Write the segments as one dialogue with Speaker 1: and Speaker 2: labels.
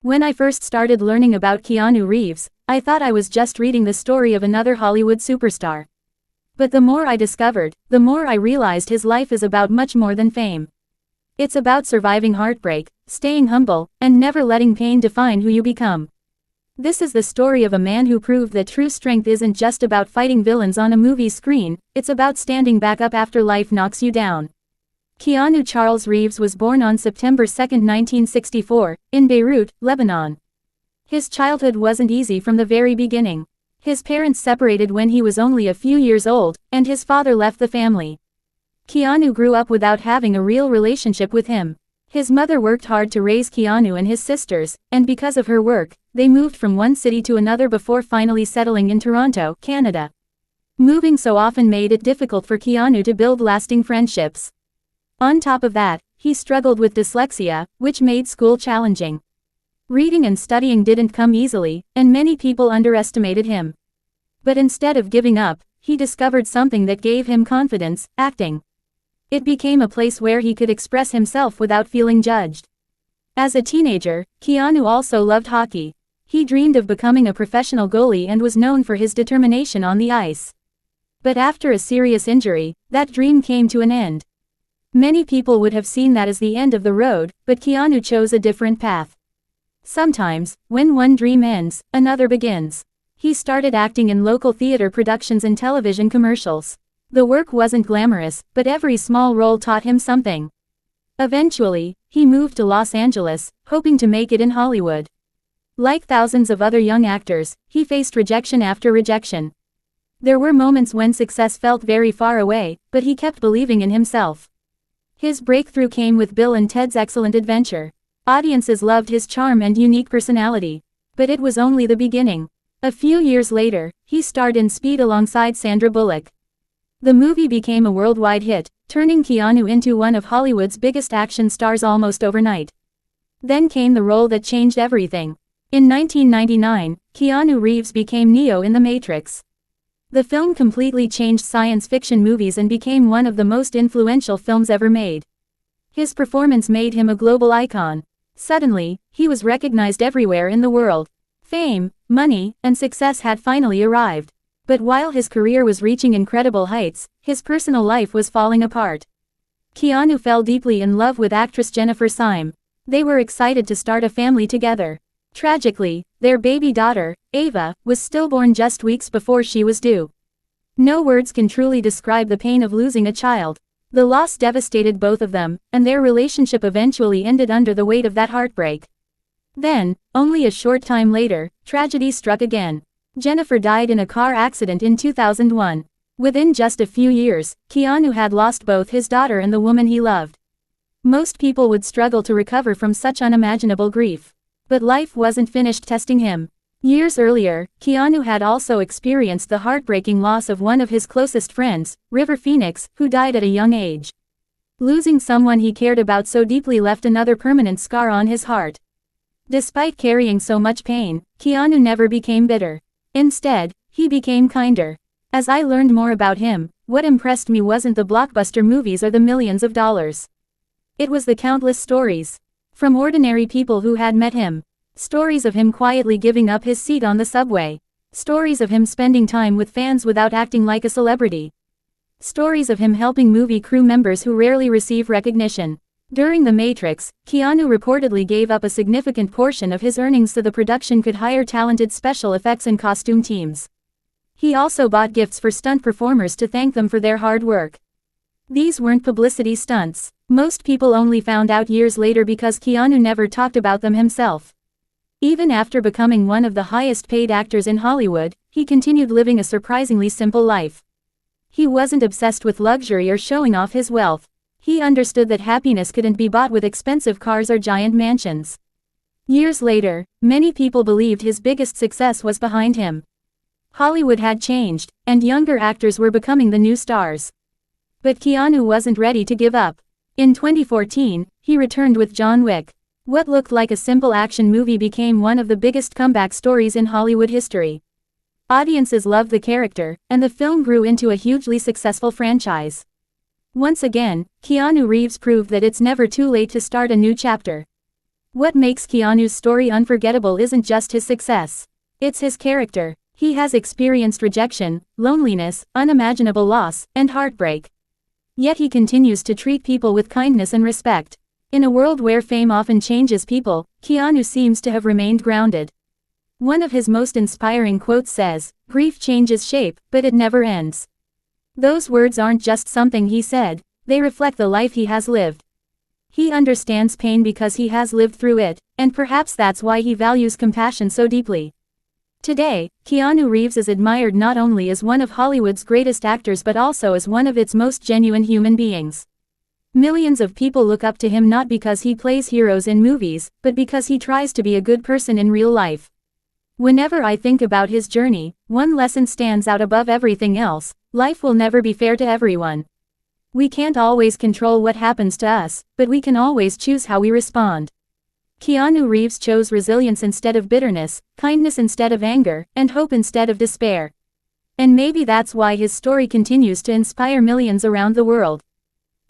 Speaker 1: When I first started learning about Keanu Reeves, I thought I was just reading the story of another Hollywood superstar. But the more I discovered, the more I realized his life is about much more than fame. It's about surviving heartbreak, staying humble, and never letting pain define who you become. This is the story of a man who proved that true strength isn't just about fighting villains on a movie screen, it's about standing back up after life knocks you down. Keanu Charles Reeves was born on September 2, 1964, in Beirut, Lebanon. His childhood wasn't easy from the very beginning. His parents separated when he was only a few years old, and his father left the family. Keanu grew up without having a real relationship with him. His mother worked hard to raise Keanu and his sisters, and because of her work, they moved from one city to another before finally settling in Toronto, Canada. Moving so often made it difficult for Keanu to build lasting friendships. On top of that, he struggled with dyslexia, which made school challenging. Reading and studying didn't come easily, and many people underestimated him. But instead of giving up, he discovered something that gave him confidence: acting. It became a place where he could express himself without feeling judged. As a teenager, Keanu also loved hockey. He dreamed of becoming a professional goalie and was known for his determination on the ice. But after a serious injury, that dream came to an end. Many people would have seen that as the end of the road, but Keanu chose a different path. Sometimes, when one dream ends, another begins. He started acting in local theater productions and television commercials. The work wasn't glamorous, but every small role taught him something. Eventually, he moved to Los Angeles, hoping to make it in Hollywood. Like thousands of other young actors, he faced rejection after rejection. There were moments when success felt very far away, but he kept believing in himself. His breakthrough came with Bill and Ted's Excellent Adventure. Audiences loved his charm and unique personality. But it was only the beginning. A few years later, he starred in Speed alongside Sandra Bullock. The movie became a worldwide hit, turning Keanu into one of Hollywood's biggest action stars almost overnight. Then came the role that changed everything. In 1999, Keanu Reeves became Neo in The Matrix. The film completely changed science fiction movies and became one of the most influential films ever made. His performance made him a global icon. Suddenly, he was recognized everywhere in the world. Fame, money, and success had finally arrived. But while his career was reaching incredible heights, his personal life was falling apart. Keanu fell deeply in love with actress Jennifer Syme. They were excited to start a family together. Tragically, their baby daughter, Ava, was stillborn just weeks before she was due. No words can truly describe the pain of losing a child. The loss devastated both of them, and their relationship eventually ended under the weight of that heartbreak. Then, only a short time later, tragedy struck again. Jennifer died in a car accident in 2001. Within just a few years, Keanu had lost both his daughter and the woman he loved. Most people would struggle to recover from such unimaginable grief. But life wasn't finished testing him. Years earlier, Keanu had also experienced the heartbreaking loss of one of his closest friends, River Phoenix, who died at a young age. Losing someone he cared about so deeply left another permanent scar on his heart. Despite carrying so much pain, Keanu never became bitter. Instead, he became kinder. As I learned more about him, what impressed me wasn't the blockbuster movies or the millions of dollars. It was the countless stories. From ordinary people who had met him. Stories of him quietly giving up his seat on the subway. Stories of him spending time with fans without acting like a celebrity. Stories of him helping movie crew members who rarely receive recognition. During The Matrix, Keanu reportedly gave up a significant portion of his earnings so the production could hire talented special effects and costume teams. He also bought gifts for stunt performers to thank them for their hard work. These weren't publicity stunts. Most people only found out years later because Keanu never talked about them himself. Even after becoming one of the highest-paid actors in Hollywood, he continued living a surprisingly simple life. He wasn't obsessed with luxury or showing off his wealth. He understood that happiness couldn't be bought with expensive cars or giant mansions. Years later, many people believed his biggest success was behind him. Hollywood had changed, and younger actors were becoming the new stars. But Keanu wasn't ready to give up. In 2014, he returned with John Wick. What looked like a simple action movie became one of the biggest comeback stories in Hollywood history. Audiences loved the character, and the film grew into a hugely successful franchise. Once again, Keanu Reeves proved that it's never too late to start a new chapter. What makes Keanu's story unforgettable isn't just his success. It's his character. He has experienced rejection, loneliness, unimaginable loss, and heartbreak. Yet he continues to treat people with kindness and respect. In a world where fame often changes people, Keanu seems to have remained grounded. One of his most inspiring quotes says, "Grief changes shape, but it never ends." Those words aren't just something he said, they reflect the life he has lived. He understands pain because he has lived through it, and perhaps that's why he values compassion so deeply. Today, Keanu Reeves is admired not only as one of Hollywood's greatest actors but also as one of its most genuine human beings. Millions of people look up to him not because he plays heroes in movies, but because he tries to be a good person in real life. Whenever I think about his journey, one lesson stands out above everything else: life will never be fair to everyone. We can't always control what happens to us, but we can always choose how we respond. Keanu Reeves chose resilience instead of bitterness, kindness instead of anger, and hope instead of despair. And maybe that's why his story continues to inspire millions around the world.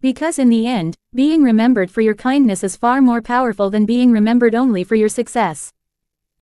Speaker 1: Because in the end, being remembered for your kindness is far more powerful than being remembered only for your success.